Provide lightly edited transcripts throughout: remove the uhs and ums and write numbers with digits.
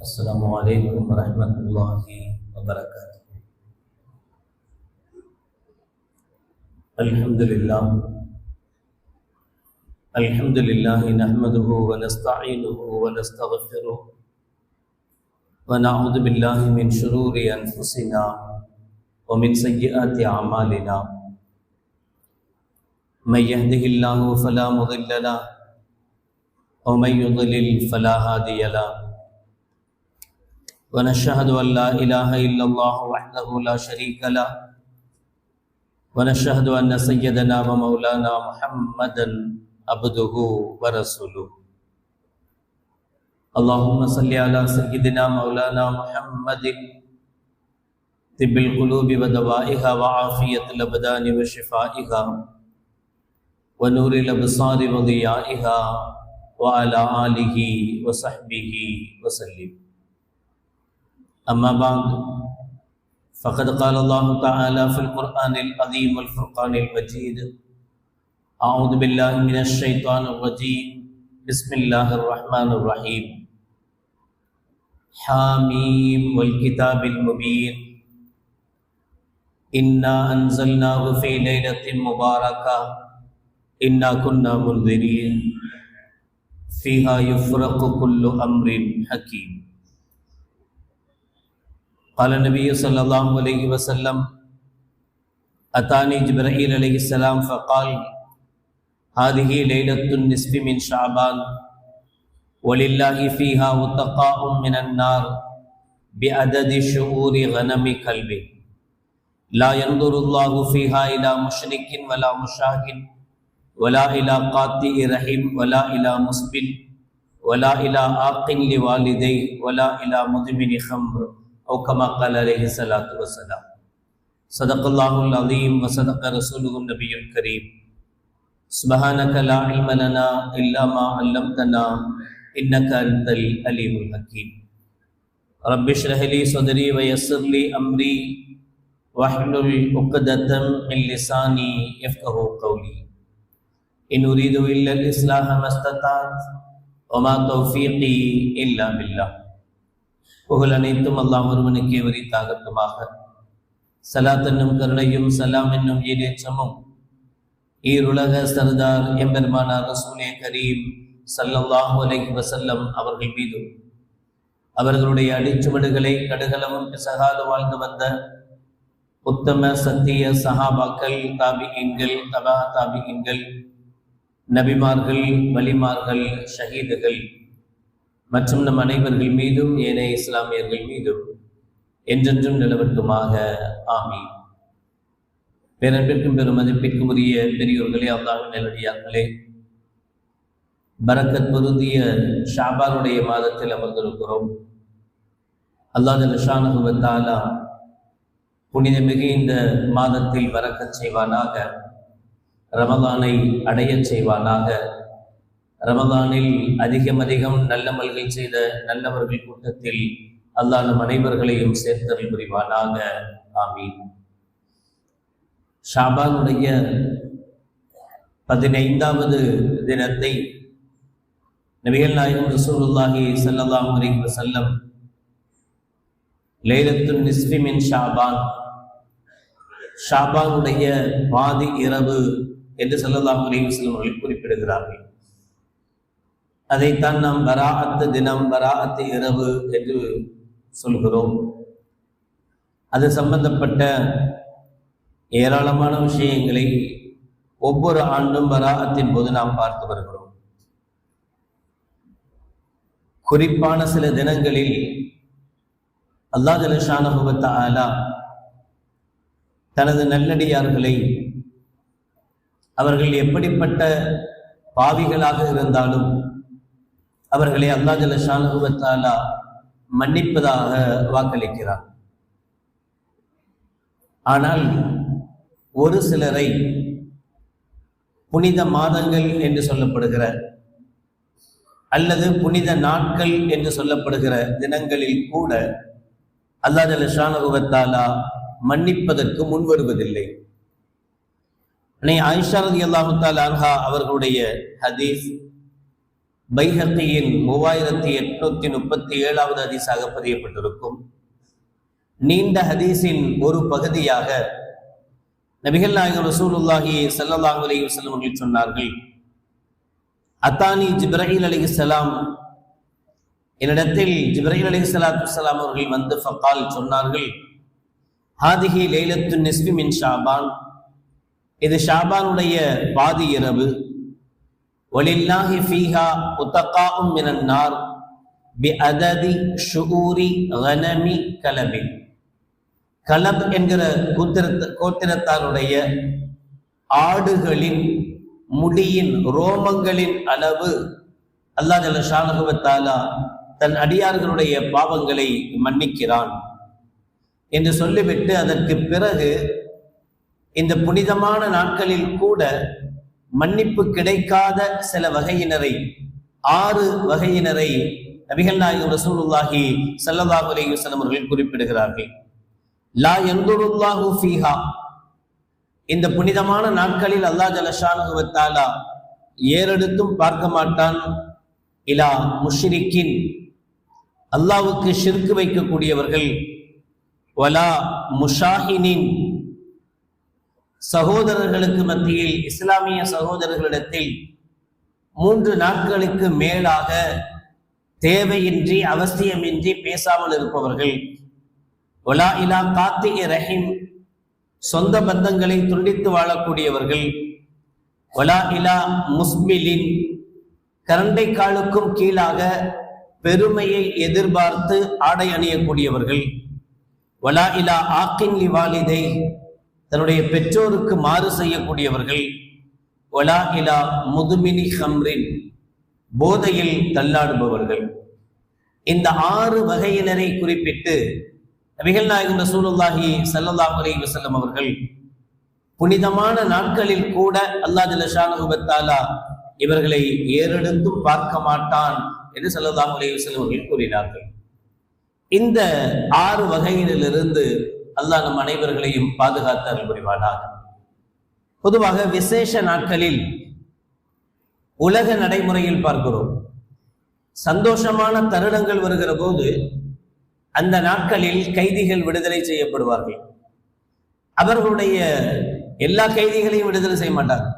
السلام عليكم ورحمة الله وبركاته. الحمد لله نحمده ونستعينه ونستغفره ونعوذ بالله من شرور أنفسنا ومن سيئات أعمالنا. من يهده الله فلا مضل له ومن يضلل فلا هادي له. ونشهد أن لا إله إلا الله وحده لا شريك له ونشهد أن سيدنا ومولانا محمدا عبده ورسوله. اللهم صل على سيدنا مولانا محمد طب القلوب ودوائها وعافية الأبدان وشفائها ونور الأبصار وضيائها وعلى آله وصحبه وسلم. أما بعد فقد قال الله تعالى في القرآن العظيم والفرقان المجيد: أعوذ بالله من الشيطان الرجيم، بسم الله الرحمن الرحيم. حاميم والكتاب المبين إنا أنزلناه في ليلة مباركة إنا كنا منذرين فيها يفرق كل أمر حكيم. قال النبي صلى الله عليه وسلم: أتاني جبرائيل عليه السلام فقال: هذه ليلة النصف من شعبان ولله فيها وتقاء من النار بعدد شعور غنم كلب لا ينظر الله فيها إلى مشرك ولا مشاهد ولا إلى قاطع رحم ولا إلى مسبل ولا إلى عاق لوالديه ولا إلى مدمن خمر أو كما قال عليه الصلاة والسلام. صدق الله العظيم وصدق رسوله النبي الكريم. سبحانك لا علم لنا إلا ما علمتنا إنك أنت العليم الحكيم. رب اشرح لي صدري ويسر لي أمري واحلل عقدة من لساني يفقهوا قولي. إن أريد إلا الإصلاح ما استطعت وما توفيقي إلا بالله. புகழ் அனைத்தும் அல்லாஹ் ஒருவனுக்கே உரித்தாகட்டுமாக. சலாத் என்னும் கருணையும் சலாம் என்னும் ஈடேற்றமும் ஈருலக சர்தார் எம்பெருமானார் ரசூலே கரீம் ஸல்லல்லாஹு அலைஹி வஸல்லம் அவர்கள் மீதும் அவர்களுடைய அடிச்சுவடுகளை கடுகளவும் பிசகாது வாழ்ந்து வந்த உத்தம சத்திய சஹாபாக்கள், தாபிஈன்கள், தபா தாபிஈன்கள், நபிமார்கள், வலிமார்கள், ஷஹீதுகள் மற்றும் நம் அனைவர்கள் மீதும் ஏனைய இஸ்லாமியர்கள் மீதும் என்றென்றும் நிலவட்டுமாக. ஆமீன். பேரன்பிற்கும் பெரும் மதிப்பிற்கும் உரிய பெரியோர்களே, அல்லாஹ்வின் நல்லடியார்களே, பரக்கத் பொருந்திய ஷாபானுடைய மாதத்தில் அமர்ந்திருக்கிறோம். அல்லாஹ் ஜல்ல ஷானஹு வ தஆலா புனிதமிகு இந்த மாதத்தில் பரக்கத் செய்வானாக, ரமலானை அடையச் செய்வானாக. ரமலானில் அதிகம் நல்லமல்கள் செய்த நல்லவர்கள் கூட்டத்தில் அல்லாஹ் நம் அனைவர்களையும் சேர்த்தல் புரிவானாக. ஆமீன். ஷாபானுடைய 15வது தினத்தை நபிகள் நாயகம் ரசூலுல்லாஹி ஸல்லல்லாஹு அலைஹி வஸல்லம் லைலத்துன் நிஸ்ஃபி மின் ஷாபான், ஷாபானுடைய பாதி இரவு என்று ஸல்லல்லாஹு அலைஹி வஸல்லம் அவர்கள் குறிப்பிடுகிறார்கள். அதைத்தான் நாம் பராஅத்து தினம், பராஅத்து இரவு என்று சொல்கிறோம். அது சம்பந்தப்பட்ட ஏராளமான விஷயங்களை ஒவ்வொரு ஆண்டும் பராஅத்தின் போது நாம் பார்த்து வருகிறோம். குறிப்பான சில தினங்களில் அல்லாஹ் ஜல்ல ஷானஹு வ தஆலா தனது நல்லடியார்களை அவர்கள் எப்படிப்பட்ட பாவிகளாக இருந்தாலும் அவர்களை அல்லாஹ் ஜல்ல ஷானஹு வ தஆலா மன்னிப்பதாக வாக்களிக்கிறார். ஆனால் ஒரு சிலரை புனித மாதங்கள் என்று சொல்லப்படுகிற அல்லது புனித நாட்கள் என்று சொல்லப்படுகிற தினங்களில் கூட அல்லாஹ் ஜல்ல ஷானஹு வ தஆலா மன்னிப்பதற்கு முன்வருவதில்லை. ஆயிஷா ரலியல்லாஹு தஆலா அன்ஹா அவர்களுடைய ஹதீஸ், பைஹக்கியின் 3837வது ஹதீஸாக பதியப்பட்டிருக்கும். நீண்ட ஹதீஸின் ஒரு பகுதியாக நபிகள் நாயகம் ரசூலுல்லாஹி ஸல்லல்லாஹு அலைஹி வஸல்லம் அவர்கள் சொன்னார்கள், அத்தானி ஜிப்ரீல் அலைஹிஸ்ஸலாம், என்னிடத்தில் ஜிப்ரீல் அலைஹிஸ்ஸலாத்து வஸ்ஸலாம் அவர்கள் வந்து ஃபகால் சொன்னார்கள், ஹாதிஹி லைலத்துன் நிஸ்ஃபி மின் ஷாபான், இது ஷாபானுடைய பாதி இரவு, வலில்லாஹி ஃபீஹா உத்தகாஉம் மினன் நார் பிஅததி ஷுஊரி கனமி கலபி. கலப் என்கிற கோத்திரத்தாருடைய ஆடுகளின் முடியின் ரோமங்களின் அளவு அல்லாஹ் ஜல்ல ஷானஹு வ தஆலா தன் அடியார்களுடைய பாவங்களை மன்னிக்கிறான் என்று சொல்லிவிட்டு, அதற்கு பிறகு இந்த புனிதமான நாட்களில் கூட மன்னிப்பு கிடைக்காத சில வகையினரை, 6 வகையினரை நபிகள் நாயகம் ரசூலுல்லாஹி ஸல்லல்லாஹு அலைஹி வஸல்லம் அவர்கள் குறிப்பிடுகிறார்கள். லா யன்துருல்லாஹு ஃபீஹா, இந்த புனிதமான நாட்களில் அல்லாஹ் ஜல்ல ஷானஹு வ தஆலா ஏறெடுத்தும் பார்க்க மாட்டான். இலா முஷ்ரிக்கின், அல்லாஹ்வுக்கு ஷிர்க் வைக்கக்கூடியவர்கள், வலா முஷாஹினின், சகோதரர்களுக்கு மத்தியில் இஸ்லாமிய சகோதரர்களிடத்தில் 3 நாட்களுக்கு மேலாக தேவையின்றி அவசியமின்றி பேசாமல் இருப்பவர்கள், வலா இலா காத்தி ரஹீம், சொந்த பந்தங்களை துண்டித்து வாழக்கூடியவர்கள், வலா இலா முஸ்மிலின், கரண்டை காலுக்கும் கீழாக பெருமையை எதிர்பார்த்து ஆடை அணியக்கூடியவர்கள், வலா இலா ஆக்கின் லிவாலிதை, தன்னுடைய பெற்றோருக்கு மாறு செய்யக்கூடியவர்கள், வலா இலா முதுமினி ஹம்ரின், போதையில் தள்ளாடுபவர்கள். இந்த 6 வகையினரை குறிப்பிட்டு நபிகள் நாயகம் ரசூலுல்லாஹி ஸல்லல்லாஹு அலைஹி வஸல்லம் அவர்கள் புனிதமான நாட்களில் கூட அல்லாஹ் ஜல்ல ஷானஹு வ தஆலா இவர்களை ஏறெடுத்தும் பார்க்க மாட்டான் என்று ஸல்லல்லாஹு அலைஹி வஸல்லம் அவர்கள் கூறினார்கள். இந்த 6 வகையிலிருந்து அல்லாஹ் நம் அனைவர்களையும் பாதுகாத்து அருள் புரிவானாக. பொதுவாக விசேஷ நாட்களில் உலக நடைமுறையில் பார்க்கிறோம், சந்தோஷமான தருணங்கள் வருகிற போது அந்த நாட்களில் கைதிகள் விடுதலை செய்யப்படுவார்கள். அவர்களுடைய எல்லா கைதிகளையும் விடுதலை செய்ய மாட்டார்கள்.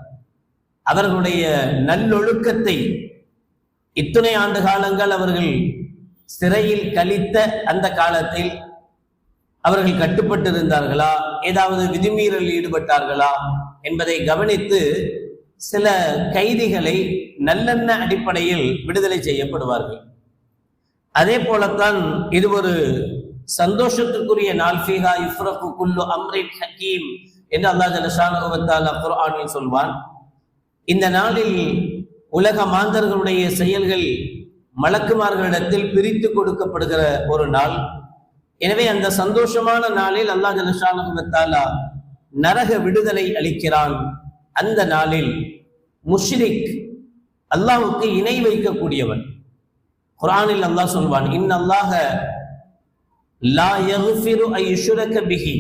அவர்களுடைய நல்லொழுக்கத்தை, இத்துணை ஆண்டு காலங்கள் அவர்கள் சிறையில் கழித்த அந்த காலத்தில் அவர்கள் கட்டுப்பட்டு இருந்தார்களா, ஏதாவது விதிமீறல் ஈடுபட்டார்களா என்பதை கவனித்து சில கைதிகளை நல்லெண்ண அடிப்படையில் விடுதலை செய்யப்படுவார்கள். அதே போலத்தான் இது ஒரு சந்தோஷத்திற்குரிய நாள். ஃபீஹா யுஃப்ரகு குல்லு அம்ரின் ஹக்கீம் என்று அல்லாஹ் ஜல்ல ஷானஹு வ தஆலா குர்ஆனில் சொல்வான். இந்த நாளில் உலக மாந்தர்களுடைய செயல்கள் மலக்குமார்களிடத்தில் பிரித்து கொடுக்கப்படுகிற ஒரு நாள். எனவே அந்த சந்தோஷமான நாளில் அல்லாஹ் ஜல்ல ஷானஹு வ தஆலா நரக விடுதலை அளிக்கிறான். அந்த நாளில் முஷ்ரிக், அல்லாஹ்வுக்கு இணை வைக்கக்கூடியவன், குர்ஆனில் அல்லாஹ் சொல்வான், இன்னல்லாஹ லா யக்ஃபிரு அன் யுஷ்ரக பிஹி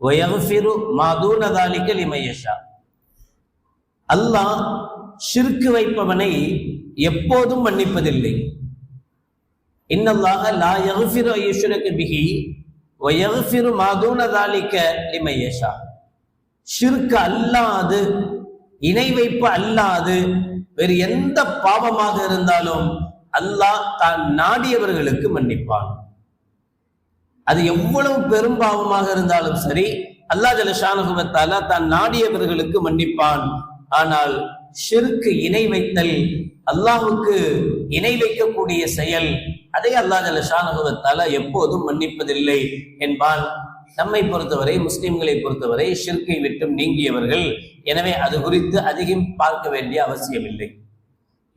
வ யக்ஃபிரு மா தூன ذلك லிமன் யஷா. அல்லாஹ் ஷிர்க் வைப்பவனை எப்போதும் மன்னிப்பதில்லை. இன்னல்லாஹ லா யக்ஃபிரு அன் யுஷ்ரக பிஹி வ யக்ஃபிரு மா தூன ذلك லிமன் யஷா. ஷிர்க் அல்லாது, இணை வைப்பு அல்லாது வேறு எந்த பாவமாக இருந்தாலும் அல்லாஹ் தான் நாடியவர்களுக்கு மன்னிப்பான். அது எவ்வளவு பெரும் பாவமாக இருந்தாலும் சரி, அல்லாஹ் ஜல்ல ஷானஹு வ தஆலா தான் நாடியவர்களுக்கு மன்னிப்பான். ஆனால் ஷிர்க், இணை வைத்தல், அல்லாஹ்வுக்கு இணை வைக்கக்கூடிய செயல், அதை அல்லாஹ் ஜல்ல ஷானஹு வ தஆலா எப்போதும் மன்னிப்பதில்லை என்பான். நம்மை பொறுத்தவரை, முஸ்லிம்களை பொறுத்தவரை ஷிர்கை விட்டும் நீங்கியவர்கள். எனவே அது குறித்து அதிகம் பார்க்க வேண்டிய அவசியம் இல்லை.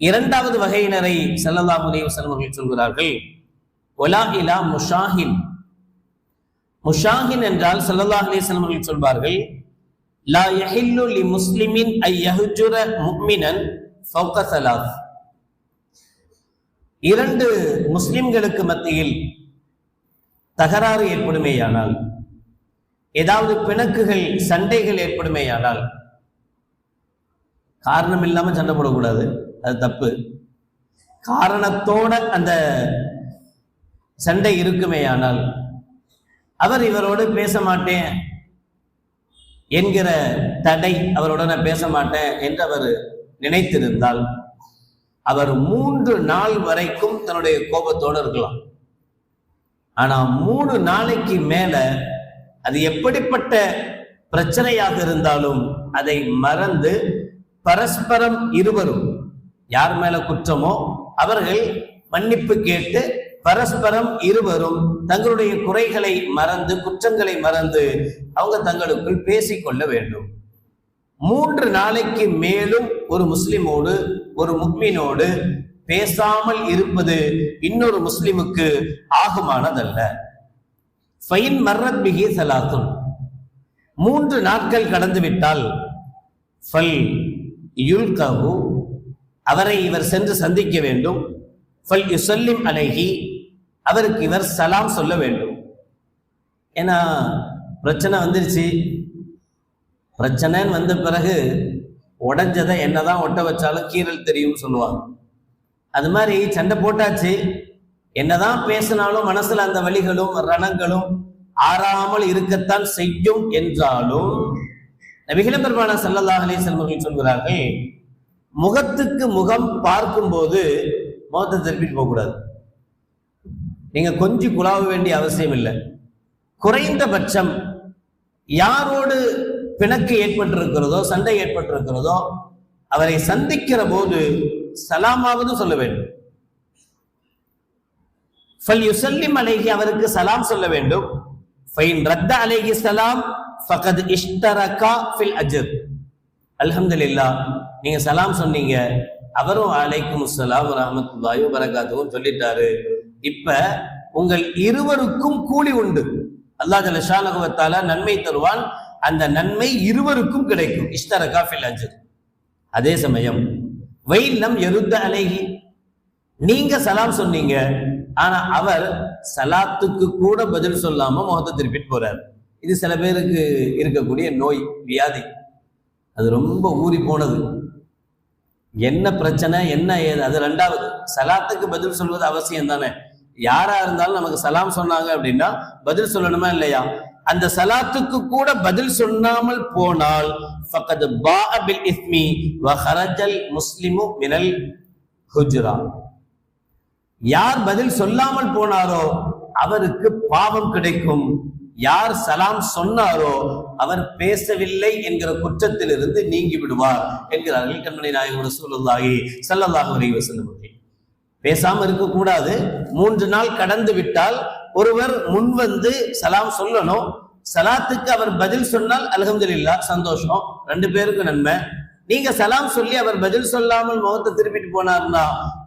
2வது வகையினரை ஸல்லல்லாஹு அலைஹி வஸல்லம் அவர்கள் சொல்கிறார்கள், வலா இலா முஷாஹின். முஷாஹின் என்றால் ஸல்லல்லாஹு அலைஹி வஸல்லம் அவர்கள் சொல்வார்கள், லா யஹில்லு லி முஸ்லிமின் ஐ யஹ்ஜுர முஃமினன் ஃபௌக ஸலாஸ். 2 முஸ்லிம்களுக்கு மத்தியில் தகராறு ஏற்படுமேயானால், ஏதாவது பிணக்குகள், சண்டைகள் ஏற்படுமேயானால், காரணம் இல்லாம சண்டை போடக்கூடாது, அது தப்பு. காரணத்தோட அந்த சண்டை இருக்குமேயானால் அவர் இவரோடு பேச மாட்டேன் என்கிற தடை, அவரோட நான் பேச மாட்டேன் என்று அவர் நினைத்திருந்தால் அவர் 3 நாள் வரைக்கும் தன்னுடைய கோபத்தோடு இருக்கலாம். ஆனா 3 நாளைக்கு மேல அது எப்படிப்பட்ட பிரச்சனையாக இருந்தாலும் அதை மறந்து பரஸ்பரம் இருவரும் யார் மேல குற்றமோ அவர்கள் மன்னிப்பு கேட்டு பரஸ்பரம் இருவரும் தங்களுடைய குறைகளை மறந்து குற்றங்களை மறந்து அவங்க தங்களுக்குள் பேசிக்கொள்ள வேண்டும். 3 நாளைக்கு மேலும் ஒரு முஸ்லிமோடு ஒரு முக்மீனோடு பேசாமல் இருப்பது இன்னொரு முஸ்லிமுக்கு ஆகுமானதல்ல. ஃபைன் மர்ரத் பிஹி ஸலாத்துன், 3 நாட்கள் கடந்து விட்டால் ஃபல் யுல்கஹு, அவரை இவர் சென்று சந்திக்க வேண்டும். ஃபல் யுஸல்லிம் அலைஹி, அவருக்கு இவர் சலாம் சொல்ல வேண்டும். ஏன்னா பிரச்சனை வந்துருச்சு, பிரச்சனைன்னு வந்த பிறகு உடஞ்சதை என்னதான் ஒட்ட வச்சாலும் கீறல் தெரியும் சொல்லுவாங்க. அது மாதிரி சண்டை போட்டாச்சு, என்னதான் பேசினாலும் மனசுல அந்த வலிகளும் ரணங்களும் ஆறாமல் இருக்கத்தான் செய்யும் என்றாலும் நபிகள் பெருமானார் ஸல்லல்லாஹு அலைஹி வஸல்லம் அவர்கள் சொல்கிறார்கள், முகத்துக்கு முகம் பார்க்கும் போது முகத்தை திருப்பிட்டு போகக்கூடாது. நீங்க கொஞ்சம் குழாவ வேண்டிய அவசியம் இல்லை. குறைந்தபட்சம் யாரோடு பிணக்கு ஏற்பட்டிருக்கிறதோ சண்டை ஏற்பட்டிருக்கிறதோ அவரை சந்திக்கிற போது சலாமாவது சொல்ல வேண்டும். ஃபல் யுஸல்லிம் அலைஹி, அவருக்கு சலாம் சொல்ல வேண்டும். ஃபைன் ரத்த அலைஹி சலாம் ஃபகத் இஷ்தரகா ஃபில் அஜ்ர். அல்ஹம்துலில்லாஹ், நீங்க சலாம் சொன்னீங்க, அவரும் அலைக்கும் அஸ்ஸலாம் வரஹ்மத்துல்லாஹி வபரகாத்துஹு சொல்லிட்டாரு. இப்ப உங்கள் இருவருக்கும் கூலி உண்டு. அல்லாஹ் ஜல்ல ஷானஹு வ தஆலா நன்மை தருவான், அந்த நன்மை இருவருக்கும் கிடைக்கும். இஷ்தரகா ஃபில் அஜ்ர். அதே சமயம் வைலம் யருத்த அலைஹி, நீங்க சலாம் சொன்னீங்க, ஆனா அவர் சலாத்துக்கு கூட பதில் சொல்லாம முகத்தை திருப்பிட்டு போறாரு. இது சில பேருக்கு இருக்கக்கூடிய நோய், வியாதி. அது ரொம்ப ஊறி போனது. என்ன பிரச்சனை என்ன ஏது அது ரெண்டாவது. சலாத்துக்கு பதில் சொல்வது அவசியம் தானே. யாரா இருந்தாலும் நமக்கு சலாம் சொன்னாங்க அப்படின்னா பதில் சொல்லணுமா இல்லையா? அந்த சலாத்துக்கு கூட பதில் சொன்னாமல் போனால் ஃபகத் பாஅ பில் இஸ்மி வ ஹரஜல் முஸ்லிமு மினல் ஹுஜ்ரா. யார் பதில் சொல்லாமல் போனாரோ அவருக்கு பாவம் கிடைக்கும். யார் சலாம் சொன்னாரோ அவர் பேசவில்லை என்கிற குற்றத்தில் இருந்து நீங்கி விடுவார் என்கிறார்கள் கண்மணி நாயகம் ரசூலுல்லாஹி ஸல்லல்லாஹு அலைஹி வஸல்லம். பேசாம இருக்கக்கூடாது. 3 நாள் கடந்து விட்டால் ஒருவர் முன் வந்து சலாம் சொல்லணும். சலாத்துக்கு அவர் பதில் சொன்னால் அல்ஹம்துலில்லாஹ், சந்தோஷம், 2 பேருக்கு நன்மை. நீங்க சலாம் சொல்லி அவர் பதில் சொல்லாமல் முகத்தை திருப்பிட்டு போனார்னா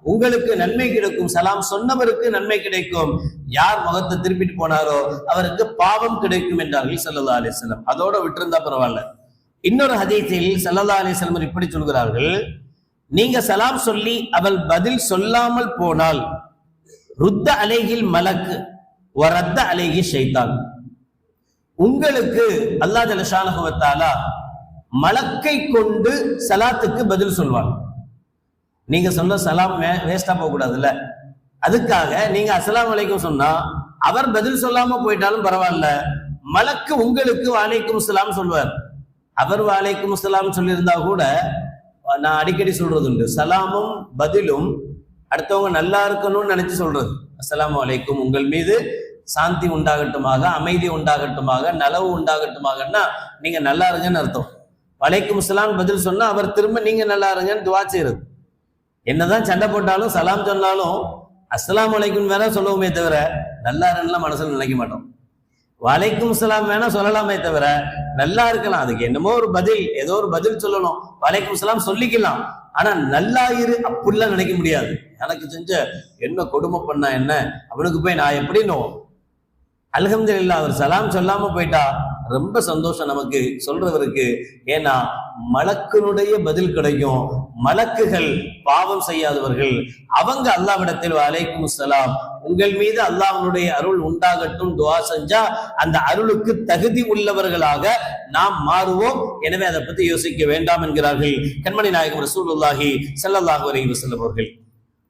உங்களுக்கு நன்மை கிடைக்கும், சலாம் சொன்னவருக்கு நன்மை கிடைக்கும். யார் முகத்தை திருப்பிட்டு போனாரோ அவருக்கு பாவம் கிடைக்கும் என்றார்கள் ஸல்லல்லாஹு அலைஹி வஸல்லம். அதோட விட்டிருந்தா பரவாயில்ல. இன்னொரு ஹதீஸில் ஸல்லல்லாஹு அலைஹி வஸல்லம் இப்படி சொல்கிறார்கள், நீங்க சலாம் சொல்லி அவள் பதில் சொல்லாமல் போனால் ருத்த அலைஹில் மலக்கு வ ரத்த அலைஹி ஷைத்தான், உங்களுக்கு அல்லாஹ் ஜல்ல ஷானஹு வ தஆலா மலக்கை கொண்டு சலாத்துக்கு பதில் சொல்வாங்க. நீங்க சொன்ன சலாம் வேஸ்டா போக கூடாதுல்ல, அதுக்காக நீங்க அஸ்ஸலாமு அலைக்கும் சொன்னா அவர் பதில் சொல்லாம போயிட்டாலும் பரவாயில்ல, மலக்கு உங்களுக்கு வலைக்கும் அஸ்ஸலாம் சொல்வார். அவர் வலைக்கும் அஸ்ஸலாம் சொல்லியிருந்தா கூட நான் அடிக்கடி சொல்றது உண்டு, சலாமும் பதிலும் அடுத்தவங்க நல்லா இருக்கணும்னு நினைச்சு சொல்றது. அஸ்ஸலாமு அலைக்கும், உங்கள் மீது சாந்தி உண்டாகட்டுமாக, அமைதி உண்டாகட்டுமாக, நலவு உண்டாகட்டுமாகன்னா நீங்க நல்லா இருங்கன்னு அர்த்தம். வலைக்கும் அஸ்ஸலாம் பதில் சொன்னா அவர் திரும்ப நீங்க நல்லா இருங்கன்னு துவா செய்யறது. என்னதான் சண்டை போட்டாலும் சலாம் சொன்னாலும் அஸ்ஸலாமு அலைக்கும் வேணா சொல்லுவோமே தவிர நல்லா இருக்கலாம் மனசுல நினைக்க மாட்டோம். வலைக்கும் அஸ்ஸலாம் வேணா சொல்லலாமே தவிர நல்லா இருக்கலாம், அதுக்கு என்னமோ ஒரு பதில், ஏதோ ஒரு பதில் சொல்லணும், வலைக்கும் அஸ்ஸலாம் சொல்லிக்கலாம். ஆனா நல்லா இரு அப்படிலாம் நினைக்க முடியாது. எனக்கு செஞ்ச என்ன கொடுமை பண்ணா என்ன, அவனுக்கு போய் நான் எப்படின்னு அல்ஹம்துலில்லாஹ் அவர் சலாம் சொல்லாம போயிட்டா ரொம்ப சந்தோஷம் நமக்கு சொல்றவருக்கு. ஏன்னா மலக்குனுடைய பதில் கிடைக்கும். மலக்குகள் பாவம் செய்யாதவர்கள், அவங்க அல்லாஹ்விடத்தில் வலைக்கும் அஸ்ஸலாம், உங்கள் மீது அல்லாஹ்வுடைய அருள் உண்டாகட்டும் துஆ செஞ்சா அந்த அருளுக்கு தகுதி உள்ளவர்களாக நாம் மாறுவோம். எனவே அதை பத்தி யோசிக்க வேண்டாம் என்கிறார்கள் கண்மணி நாயகம் ரசூலுல்லாஹி ஸல்லல்லாஹு அலைஹி வஸல்லம் அவர்கள்.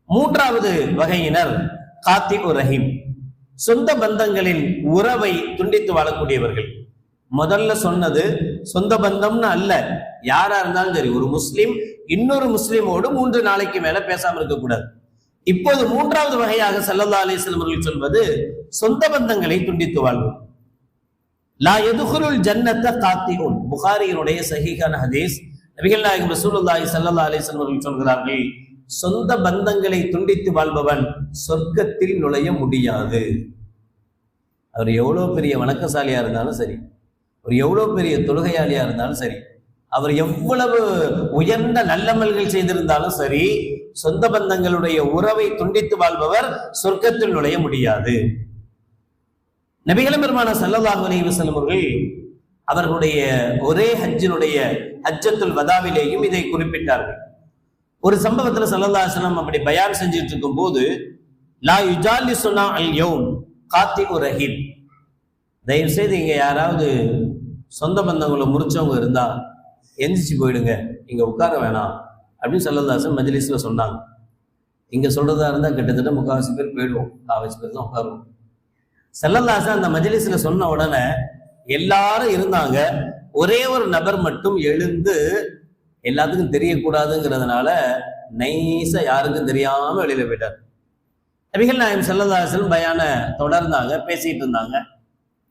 மூன்றாவது வகையினர் காத்தி ரஹீம், சொந்த பந்தங்களின் உறவை துண்டித்து வாழக்கூடியவர்கள். முதல்ல சொன்னது சொந்த பந்தம்னு அல்ல, யாரா இருந்தாலும் சரி, ஒரு முஸ்லிம் இன்னொரு முஸ்லிமோடு 3 நாளைக்கு மேல பேசாம இருக்கக்கூடாது. இப்போது மூன்றாவது வகையாக ஸல்லல்லாஹு அலைஹி வஸல்லம் அவர்கள் சொல்வது சொந்த பந்தங்களை துண்டித்து வாழ்வது. லா யதுகுலுல் ஜன்னத காத்திஉன், புகாரியினுடைய சஹீஹான ஹதீஸ். நபிகள் நாயகம் ரசூலுல்லாஹி ஸல்லல்லாஹு அலைஹி வஸல்லம் அவர்கள் சொல்கிறார்கள், சொந்த பந்தங்களை துண்டித்து வாழ்பவன் சொர்க்கத்தில் நுழைய முடியாது. அவர் எவ்வளவு பெரிய வணக்கசாலியா இருந்தாலும் சரி, அவர் எவ்வளவு பெரிய தொழுகையாளியா இருந்தாலும் சரி, அவர் எவ்வளவு உயர்ந்த நல்லமல்கள் செய்திருந்தாலும் சரி, சொந்த பந்தங்களுடைய உறவை துண்டித்து வாழ்பவர் சொர்க்கத்தில் நுழைய முடியாது. நபிகள் பெருமான ஸல்லல்லாஹு அலைஹி வஸல்லம் அவர்கள் அவர்களுடைய ஒரே ஹஜ்ஜினுடைய ஹஜ்ஜத்துல் வதாவிலேயும் இதை குறிப்பிட்டார்கள். ஒரு சம்பவத்துல ஸல்லல்லாஹு அலைஹி வஸல்லம் அப்படி பயான் செஞ்சுட்டு இருக்கும் போது, லா யுஜாலிசுனா அல் யௌம் காத்திஉ ரஹீம், தயவு செய்து இங்க யாராவது சொந்த பந்தங்களை முறிச்சவங்க இருந்தா எந்திரிச்சு போயிடுங்க, இங்க உட்கார வேணாம் அப்படின்னு ஸல்லல்லாஹு அலைஹி வஸல்லம் மஜ்லிஸ்ல சொன்னாங்க. இங்க சொல்றதா இருந்தா கிட்டத்தட்ட 3/4 பேர் போயிடுவோம், 4 பேர் தான் உட்காருவோம். ஸல்லல்லாஹு அலைஹி வஸல்லம் அந்த மஜ்லிஸ்ல சொன்ன உடனே எல்லாரும் இருந்தாங்க, ஒரே ஒரு நபர் மட்டும் எழுந்து எல்லாத்துக்கும் தெரியக்கூடாதுங்கிறதுனால நைஸா யாருக்கும் தெரியாம வெளியில போயிட்டார். நபிகள் நாயகம் ஸல்லல்லாஹு அலைஹி வஸல்லம் பயான தொடர்ந்தாங்க, பேசிட்டு இருந்தாங்க.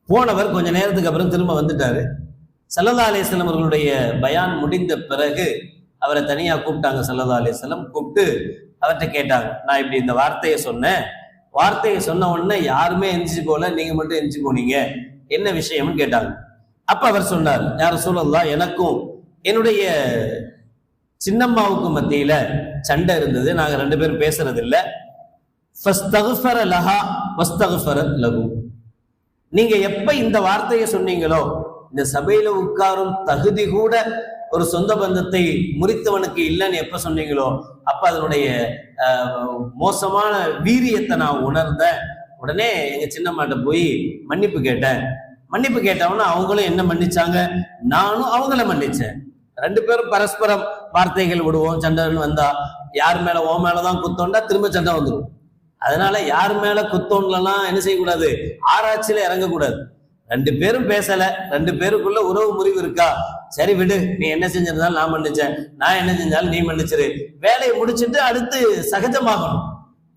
போனவர் கொஞ்ச நேரத்துக்கு அப்புறம் திரும்ப வந்துட்டாரு. ஸல்லல்லாஹு அலைஹி வஸல்லம் அவர்களுடைய பயான் முடிந்த பிறகு அவரை தனியா கூப்பிட்டாங்க. ஸல்லல்லாஹு அலைஹி வஸல்லம் கூப்பிட்டு அவர்கிட்ட கேட்டாங்க, நான் இப்படி இந்த வார்த்தையை சொன்னேன், வார்த்தையை சொன்ன உடனே யாருமே எந்திரிச்சு போல, நீங்க மட்டும் எந்திரிச்சு போனீங்க, என்ன விஷயம்னு கேட்டாங்க. அப்ப அவர் சொன்னார், யா ரசூலல்லாஹ், எனக்கும் என்னுடைய சின்னம்மாவுக்கும் மத்தியில சண்டை இருந்தது, நாங்க 2 பேரும் பேசுறது இல்லை. ஃபஸ்தக்ஃபர லஹா வஸ்தக்ஃபரத் லஹு, நீங்க எப்ப இந்த வார்த்தையை சொன்னீங்களோ, இந்த சபையில உட்காரும் தகுதி கூட ஒரு சொந்த பந்தத்தை முறித்தவனுக்கு இல்லைன்னு எப்ப சொன்னீங்களோ, அப்ப அதனுடைய மோசமான வீரியத்தை நான் உணர்ந்தேன். உடனே எங்க சின்னம்மாட்ட போய் மன்னிப்பு கேட்டேன். மன்னிப்பு கேட்டவன அவங்களும் என்ன மன்னிச்சாங்க, நானும் அவங்கள மன்னிச்சேன். 2 பேரும் பரஸ்பரம் வார்த்தைகள் விடுவோம். சண்டைன்னு வந்தா யார் மேல ஓ மேலதான் குத்தோண்டா திரும்ப சண்டை வந்துடும். அதனால யார் மேல குத்தோன்லாம் என்ன செய்யக்கூடாது, ஆராய்ச்சியில இறங்கக்கூடாது. 2 பேரும் பேசல, 2 பேருக்குள்ள உறவு முறிவு இருக்கா, சரி விடு, நீ என்ன செஞ்சிருந்தாலும் நான் மன்னிச்சேன், நான் என்ன செஞ்சாலும் நீ மன்னிச்சிரு, வேலையை முடிச்சுட்டு அடுத்து சகஜமாகணும்.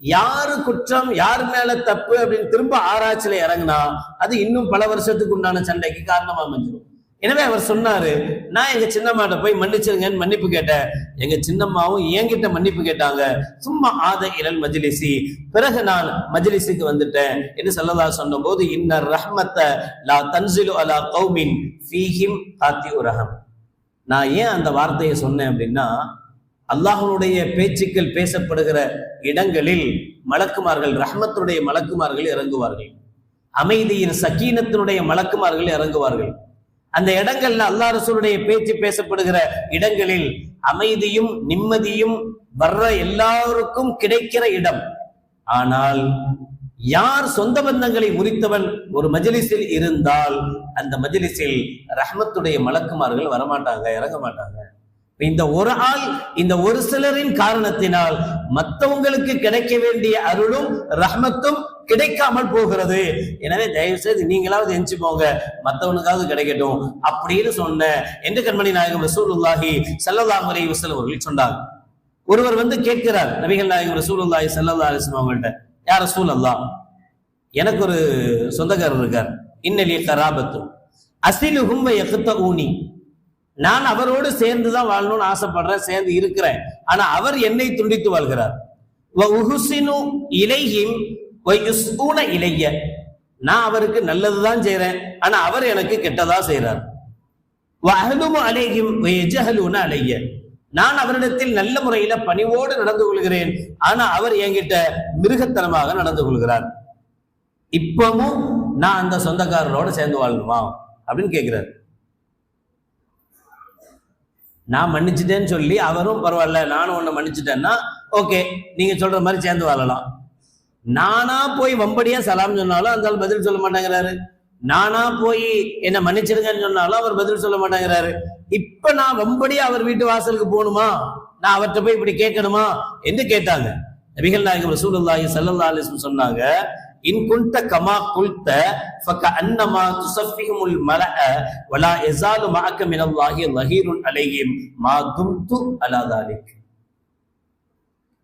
யாரு குற்றம் யார் மேல தப்பு அப்படின்னு திரும்ப ஆராய்ச்சியில இறங்கினா அது இன்னும் பல வருஷத்துக்கு உண்டான சண்டைக்கு காரணமா அமைஞ்சிடும். எனவே அவர் சொன்னாரு, நான் எங்க சின்னம்மாட்ட போய் மன்னிச்சிருங்கன்னு மன்னிப்பு கேட்டேன். எங்க சின்னம்மாவும் என்கிட்ட மன்னிப்பு கேட்டாங்க. சும்மா ஆத இலல் மஜ்லிசி, பிறகு நான் மஜ்லிஸுக்கு வந்துட்டேன் என்று ஸல்லல்லாஹு சொன்ன போது, இன்ன ரஹ்மத்த லா தன்சிலு அலா கௌமின் ஃபீஹிம் காத்திஉ ரஹம். நான் ஏன் அந்த வார்த்தையை சொன்னேன் அப்படின்னா, அல்லாஹ்வுடைய பேச்சுக்கள் பேசப்படுகிற இடங்களில் மலக்குமார்கள், ரஹ்மத்துடைய மலக்குமார்கள் இறங்குவார்கள், அமைதியின் சக்கீனத்தினுடைய மலக்குமார்கள் இறங்குவார்கள். அந்த இடங்கள்ல அல்லாஹ் ரசூலுடைய பேச்சு பேசப்படுகிற இடங்களில் அமைதியும் நிம்மதியும் வர்ற எல்லாருக்கும் கிடைக்கிற இடம். ஆனால் யார் சொந்த பந்தங்களை முறித்தவன் ஒரு மஜ்லிஸில் இருந்தால் அந்த மஜ்லிஸில் ரஹ்மத்துடைய மலக்குமார்கள் வரமாட்டாங்க, இறங்க மாட்டாங்க. இந்த ஒரு ஆள், இந்த ஒரு சிலரின் காரணத்தினால் மற்றவங்களுக்கு கிடைக்க வேண்டிய அருளும் ரஹ்மத்தும் கிடைக்காமல் போகிறது. எனவே தயவு செய்து நீங்களாவது எஞ்சி போங்க, மற்றவனுக்காவது கிடைக்கட்டும் அப்படின்னு சொன்ன என்று கண்மணி நாயகம் ரசூலுல்லாஹி ஸல்லல்லாஹு அலைஹி வஸல்லம் அவர்கள் சொன்னாங்க. ஒருவர் வந்து கேட்கிறார் நபிகள் நாயகம் ரசூலுல்லாஹி ஸல்லல்லாஹு அலைஹி வஸல்லம் அவங்கள்ட்ட, யா ரசூலல்லாஹ், எனக்கு ஒரு சொந்தக்காரர் இருக்கார், இன்னலி கராபத்து அஸிலுஹும் வ யக்தஊனி, நான் அவரோடு சேர்ந்துதான் வாழணும்னு ஆசைப்படுறேன், சேர்ந்து இருக்கிறேன், ஆனா அவர் என்னை துண்டித்து வாழ்கிறார். வ உஹ்சினு இலைஹிம் வ யுஸ்ஊன இலைய, நான் அவருக்கு நல்லதுதான் செய்றேன், ஆனா அவர் எனக்கு கெட்டதா செய்றார். வ அஹ்லுமு அலைஹிம் வ யஜஹலுன அலைய, நான் அவரிடத்தில் நல்ல முறையில பணிவோடு நடந்து கொள்கிறேன், ஆனா அவர் என்கிட்ட மிருகத்தனமாக நடந்து கொள்கிறார். இப்பவும் நான் அந்த சொந்தக்காரரோட சேர்ந்து வாழணுமா அப்படின்னு கேட்கிறார். நான் மன்னிச்சுட்டேன்னு சொல்லி அவரும் பரவாயில்ல நானும் ஒண்ணு மன்னிச்சுட்டேன்னா ஓகே, நீங்க சொல்ற மாதிரி சேர்ந்து வாழலாம். நானா போய் வம்படியா சலாம் சொன்னாலும் அந்த ஆள் பதில் சொல்ல மாட்டேங்கிறாரு, நானா போய் என்ன மன்னிச்சிருங்கன்னு சொன்னாலும் அவர் பதில் சொல்ல மாட்டேங்கிறாரு. இப்ப நான் வம்படியா அவர் வீட்டு வாசலுக்கு போகணுமா, நான் அவர்கிட்ட போய் இப்படி கேட்கணுமா என்று கேட்டாங்க. நபிகள் நாயகம் ரசூலுல்லாஹி ஸல்லல்லாஹு அலைஹி வஸல்லம் சொன்னாங்க, இன் குன்த கமா குல்த ஃபகஅன்னமா துஸஃபிஹுல் மலஅ வலா யஸாலு மஅக மினல்லாஹி லஹீருன் அலைஹிம் மா தும்து அலா தாலிக்.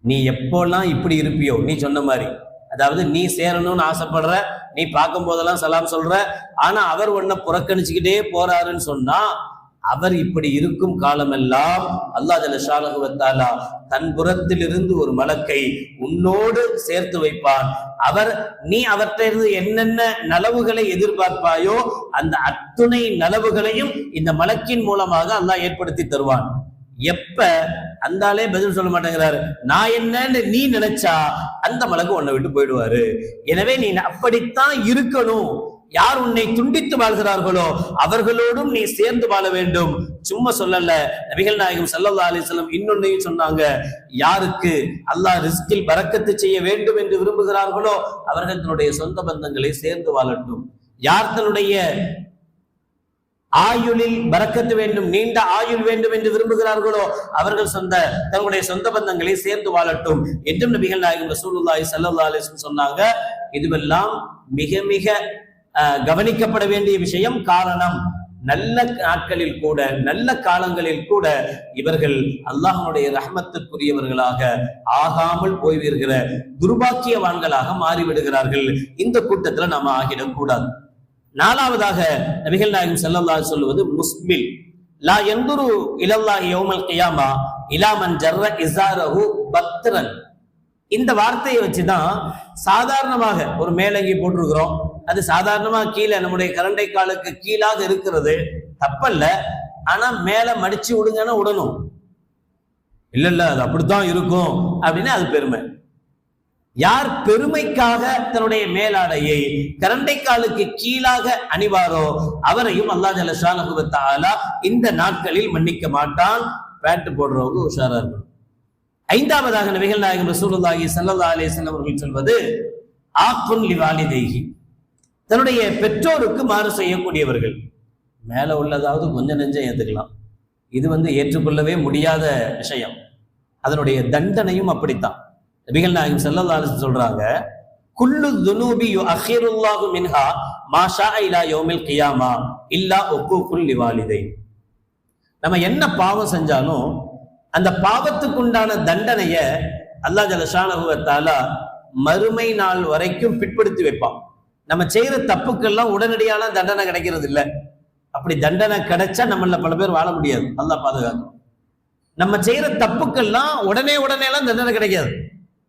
நீ எப்போல்லாம் இப்படி இருப்பியோ, நீ சொன்ன மாதிரி, அதாவது நீ சேரணும்னு ஆசைப்படுற, நீ பார்க்கும் போதெல்லாம் சலாம் சொல்ற, ஆனா அவர் உன்னை புறக்கணிச்சுக்கிட்டே போறாருன்னு சொன்னா, அவர் இப்படி இருக்கும் காலமெல்லாம் அல்லாஹ் ஜல்ல ஷானஹு வ தஆலா தன் புறத்திலிருந்து ஒரு மலக்கை உன்னோடு சேர்த்து வைப்பான். அவர் நீ அவற்றிலிருந்து என்னென்ன நலவுகளை எதிர்பார்ப்பாயோ அந்த அத்துணை நலவுகளையும் இந்த மலக்கின் மூலமாக அல்லாஹ் ஏற்படுத்தி தருவான். எப்ப அந்தாலே பதில் சொல்ல மாட்டேங்கிறாரு, நான் என்னன்னு நீ நினைச்சா அந்த மலக்கு உன்னை விட்டு போயிடுவாரு. எனவே நீ அப்படித்தான் இருக்கணும். யார் உன்னை துண்டித்து வாழ்கிறார்களோ அவர்களோடும் நீ சேர்ந்து வாழ வேண்டும். சும்மா சொல்லல, நபிகள் நாயகம் ஸல்லல்லாஹு அலைஹி வஸல்லம் இன்னொன்னையும் சொன்னாங்க, யாருக்கு அல்லாஹ் ரிஸ்கில் பரக்கத்து செய்ய வேண்டும் என்று விரும்புகிறார்களோ அவர்கள் தன்னுடைய சொந்த பந்தங்களை சேர்ந்து வாழட்டும். யார் தன்னுடைய ஆயுளில் பரக்கத்து வேண்டும், நீண்ட ஆயுள் வேண்டும் என்று விரும்புகிறார்களோ அவர்கள் தங்களுடைய சொந்த பந்தங்களை சேர்ந்து வாழட்டும் என்றும் நபிகள் நாயகம் ரசூலுல்லாஹி ஸல்லல்லாஹு அலைஹி வஸல்லம் சொன்னாங்க. இதுவெல்லாம் மிக மிக கவனிக்கப்பட வேண்டிய விஷயம். காரணம், நல்ல நாட்களில் கூட, நல்ல காலங்களில் கூட இவர்கள் அல்லாஹ்வுடைய ரஹ்மத்துக்குரியவர்களாக ஆகாமல் போய்விடுகிற துர்பாக்கியவான்களாக மாறிவிடுகிறார்கள். இந்த கூட்டத்துல நாம ஆகிடக்கூடாது. நாலாவதாக நபிகள் நாயகம் ஸல்லல்லாஹு அலைஹி சொல்லுவது முஸ்பில் லா யன்துரு இலல்லாஹி யௌமல் கியாமா இலா மன் ஜர்ர இஸாரஹு பத்ரன். இந்த வார்த்தையை வச்சுதான் சாதாரணமாக ஒரு மேலங்கி போட்டிருக்கிறோம், அது சாதாரணமா கீழே நம்முடைய கரண்டை காலுக்கு கீழாக இருக்கிறது, தப்பல்ல. ஆனா மேல மடிச்சு விடுங்கன்னா விடணும். இல்ல அது அப்படித்தான் இருக்கும் அப்படின்னு அது பெருமை. யார் பெருமைக்காக தன்னுடைய மேலாடையை கரண்டை காலுக்கு கீழாக அணிவாரோ அவரையும் அல்லாஹ் ஜல்ல ஷானஹு வ தஆலா இந்த நாட்களில் மன்னிக்க மாட்டான். பேண்ட் போடுறவங்க உஷாரா இருக்கணும். ஐந்தாவதாக நபிகள் நாயகம் ரசூலுல்லாஹி ஸல்லல்லாஹு அலைஹி வஸல்லம் அவர்கள் சொல்வது ஆக்குன் லிவாலிதைஹி, தன்னுடைய பெற்றோருக்கு மாறு செய்யக்கூடியவர்கள். மேல உள்ளதாவது கொஞ்சம் நெஞ்சம் ஏத்துக்கலாம், இது ஏற்றுக்கொள்ளவே முடியாத விஷயம். அதனுடைய தண்டனையும் அப்படித்தான். நபிகள் நாயகம் ஸல்லல்லாஹு அலைஹி வஸல்லம் சொல்றாங்க, குல்லு துனூபி யுஅখিরুல்லாஹு மின்ஹா மா ஷாஅ இலா யௌமில் கியாமா இல்லா உக்கூகுல் லிவாலிதைன். நம்ம என்ன பாவம் செஞ்சாலும் அந்த பாவத்துக்கு உண்டான தண்டனைய அல்லாஹ் ஜல்ல ஷானஹு வ தஆலா மறுமை நாள் வரைக்கும் பிற்படுத்தி வைப்பான். நம்ம செய்யற தப்புக்கெல்லாம் உடனடியான தண்டனை கிடைக்கிறது இல்லை. அப்படி தண்டனை கிடைச்சா நம்மள பல பேர் வாழ முடியாது. அல்லாஹ் பாதுகாக்கும். நம்ம செய்யற தப்புக்கெல்லாம் உடனே எல்லாம் தண்டனை கிடைக்காது.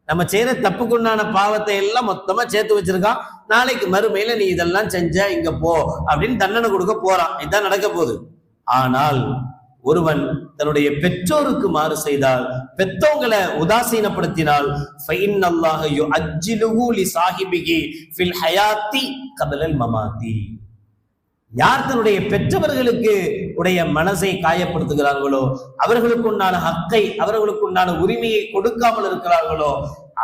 நம்ம செய்யற தப்புக்குண்டான பாவத்தை எல்லாம் மொத்தமா சேர்த்து வச்சிருக்கான். நாளைக்கு மறுமையில நீ இதெல்லாம் செஞ்ச, இங்க போ அப்படின்னு தண்டனை கொடுக்க போறான். இதுதான் நடக்க போகுது. ஆனால் ஒருவன் தன்னுடைய பெற்றோருக்கு மாறு செய்தால், பெற்றோங்களை உதாசீனப்படுத்தினால், ஃபைன்னல்லாஹ யுஅஜ்ஜிலுஹு லிசாஹிபிஹி ஃபில் ஹயாத்தி கபலல் மமாத்தி. யார் தன்னுடைய பெற்றவர்களுக்கு உடைய மனசை காயப்படுத்துகிறார்களோ, அவர்களுக்குண்டான ஹக்கை, அவர்களுக்குண்டான உரிமையை கொடுக்காமல் இருக்கிறார்களோ,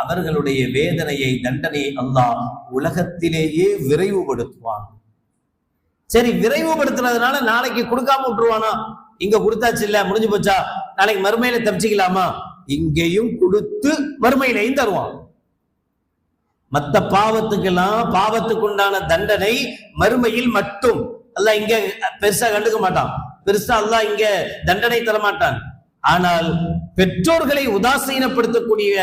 அவர்களுடைய வேதனையை, தண்டனையை அல்லாஹ் உலகத்திலேயே விரைவுபடுத்துவான். சரி, விரைவுபடுத்துறதுனால நாளைக்கு கொடுக்காம விட்டுருவானா? இங்க கொடுத்தாச்சு இல்ல, முடிஞ்சு போச்சா, நாளைக்கு மறுமையில தப்பிச்சுக்கலாமா? இங்கேயும் கொடுத்து மறுமையிலையும் தருவான். மற்ற பாவத்துக்கெல்லாம் பாவத்துக்குண்டான தண்டனை மறுமையில் மட்டும். அல்லாஹ் இங்க பெருசா கண்டுக்க மாட்டான், பெருசா அல்லாஹ் இங்க தண்டனை தரமாட்டான். ஆனால் பெற்றோர்களை உதாசீனப்படுத்தக்கூடிய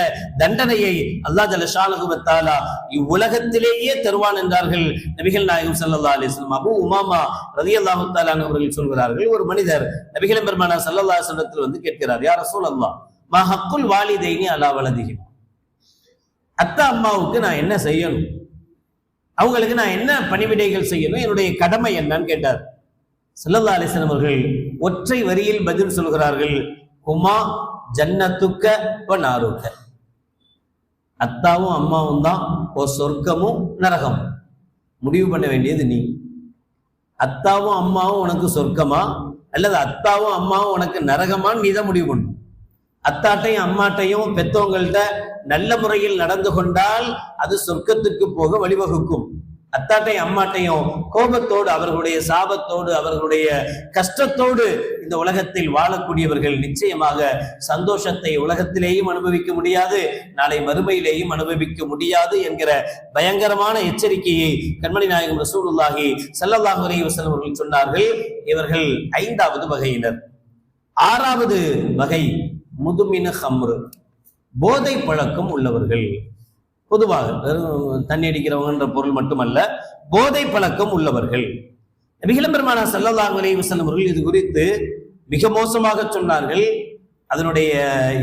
தண்டனையை அல்லாஹ் ஜல்ல ஷானஹு வ தஆலா இவ்வுலகத்திலேயே தருவான் என்றார்கள் நபிகள் நாயகம் ஸல்லல்லாஹு அலைஹி வஸல்லம். அபூ உமாமா ரலியல்லாஹு தஆலா அவர்கள் சொல்கிறார்கள், ஒரு மனிதர் நபிகள் பெருமானார் ஸல்லல்லாஹு அலைஹி வஸல்லம் கேட்கிறார், யா ரசூலல்லாஹ் மா ஹக்குல் வாலிதைனி அலா வலதிஹி, அத்தா அம்மாவுக்கு நான் என்ன செய்யணும், அவங்களுக்கு நான் என்ன பணிவிடைகள் செய்யணும், என்னுடைய கடமை என்னன்னு கேட்டார். ஸல்லல்லாஹு அலைஹி வஸல்லம் அவர்கள் ஒற்றை வரியில் பதில் சொல்கிறார்கள், ஹுமா ஜன்னத்துக்க வ நாருக்க. அத்தாவும் அம்மாவும் தான் ஓ சொர்க்கமும் நரகம். முடிவு பண்ண வேண்டியது நீ. அத்தாவும் அம்மாவும் உனக்கு சொர்க்கமா அல்லது அத்தாவும் அம்மாவும் உனக்கு நரகமான்னு நீ தான் முடிவு பண்ணும். அத்தாட்டையும் அம்மாட்டையும் பெத்தவங்கள்ட்ட நல்ல முறையில் நடந்து கொண்டால் அது சொர்க்கத்துக்கு போக வழிவகுக்கும். அத்தாட்டையும் அம்மாட்டையும் கோபத்தோடு, அவர்களுடைய சாபத்தோடு, அவர்களுடைய கஷ்டத்தோடு இந்த உலகத்தில் வாழக்கூடியவர்கள் நிச்சயமாக சந்தோஷத்தை உலகத்திலேயும் அனுபவிக்க முடியாது, நாளை மறுமையிலேயும் அனுபவிக்க முடியாது என்கிற பயங்கரமான எச்சரிக்கையை கண்மணி நாயகம் ரசூலுல்லாஹி ஸல்லல்லாஹு அலைஹி வஸல்லம் அவர்கள் சொன்னார்கள். இவர்கள் 5வது வகையினர். 6வது வகை முதுமின ஹம்ரு, போதை பழக்கம் உள்ளவர்கள். பொதுவாக தண்ணி அடிக்கிறவங்கன்ற பொருள் மட்டுமல்ல, போதை பழக்கம் உள்ளவர்கள். நபிகள் பெருமானார் ஸல்லல்லாஹு அலைஹி வஸல்லம் அவர்கள் இது குறித்து மிக மோசமாக சொன்னார்கள். அதனுடைய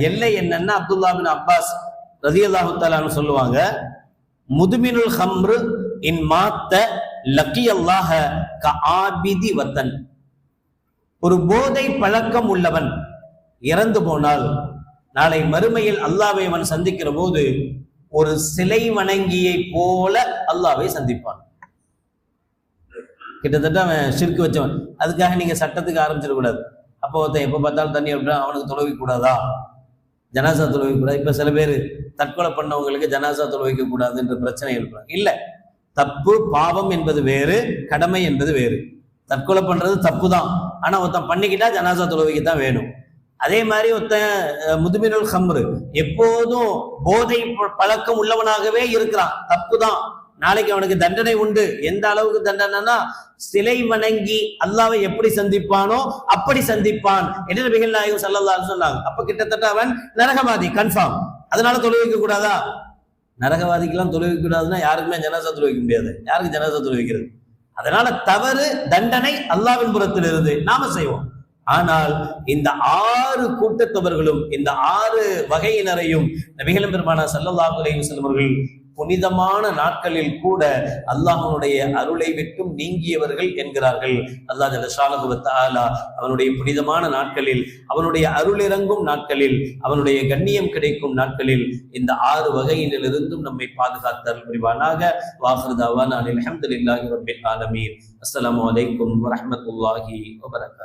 எல்லை என்னன்னா, அப்துல்லா பின் அப்பாஸ் ரலியல்லாஹு தஆலா அன்ஹு சொல்லுவாங்க, முதுமினுல் ஹம்ரு இன் மாத்த லக்கியல்லாஹ கஆபிதி வத்தன். ஒரு போதை பழக்கம் உள்ளவன் இறந்து போனால் நாளை மறுமையில் அல்லாஹ்வை அவன் சந்திக்கிற போது ஒரு சிலை வணங்கியை போல அல்லாஹ்வை சந்திப்பான். கிட்டத்தட்ட அவன் ஷிர்க் வச்சவன். அதுக்காக நீங்க சட்டத்துக்கு ஆரம்பிச்சிடக்கூடாது. அப்போ ஒருத்தன் எப்போ பார்த்தாலும் தண்ணி விட்டா அவனுக்கு தொழுவை கூடாதா, ஜனாசா தொழுவை கூடாது. இப்ப சில பேர் தற்கொலை பண்ணவங்களுக்கு ஜனாசா தொழுவைக்க கூடாதுன்ற பிரச்சனை இருக்கிறாங்க. இல்ல, தப்பு பாவம் என்பது வேறு, கடமை என்பது வேறு. தற்கொலை பண்றது தப்பு தான், ஆனா ஒருத்தன் பண்ணிக்கிட்டா ஜனாசா தொழுவைக்கு தான் வேணும். அதே மாதிரி ஒருத்தன் முதுமினுல் ஹம்ரு, எப்போதும் போதை பழக்கம் உள்ளவனாகவே இருக்கிறான், தப்பு தான், நாளைக்கு அவனுக்கு தண்டனை உண்டு. எந்த அளவுக்கு தண்டனைனா, சிலை வணங்கி அல்லாஹ்வை எப்படி சந்திப்பானோ அப்படி சந்திப்பான் என்று நபிகள் நாயகம் ஸல்லல்லாஹு அலைஹி சொன்னாங்க. அப்ப கிட்டத்தட்ட அவன் நரகவாதி கன்ஃபார்ம். அதனால தொழு வைக்க கூடாதா? நரகவாதிக்கெல்லாம் தொழு வைக்க கூடாதுன்னா யாருக்குமே ஜனாசா தொழு வைக்க முடியாது. யாருக்கு ஜனாசா தொழு வைக்கிறது? அதனால தவறு, தண்டனை அல்லாஹ்வின் புறத்தில் இருந்து நாம செய்வோம். ஆனால் இந்த 6 கூட்டத்தவர்களும், இந்த 6 வகையினரையும் நபிகள் பெருமானார் ஸல்லல்லாஹு அலைஹி வஸல்லம் அவர்கள் புனிதமான நாட்களில் கூட அல்லாஹ்வுடைய அருளை விட்டும் நீங்கியவர்கள் என்கிறார்கள். அல்லாஹ் ஜல்ல ஷானஹு வ தஆலா அவனுடைய புனிதமான நாட்களில், அவனுடைய அருள் இறங்கும் நாட்களில், அவனுடைய கண்ணியம் கிடைக்கும் நாட்களில் இந்த 6 வகையிலிருந்தும் நம்மை பாதுகாத்து அருள் புரிவானாக. வாஹிரு தஅவானா அல்ஹம்துலில்லாஹி ரப்பில் ஆலமீன். அஸ்ஸலாமு அலைக்கும் வ ரஹ்மத்துல்லாஹி வ பரகாத்துஹு.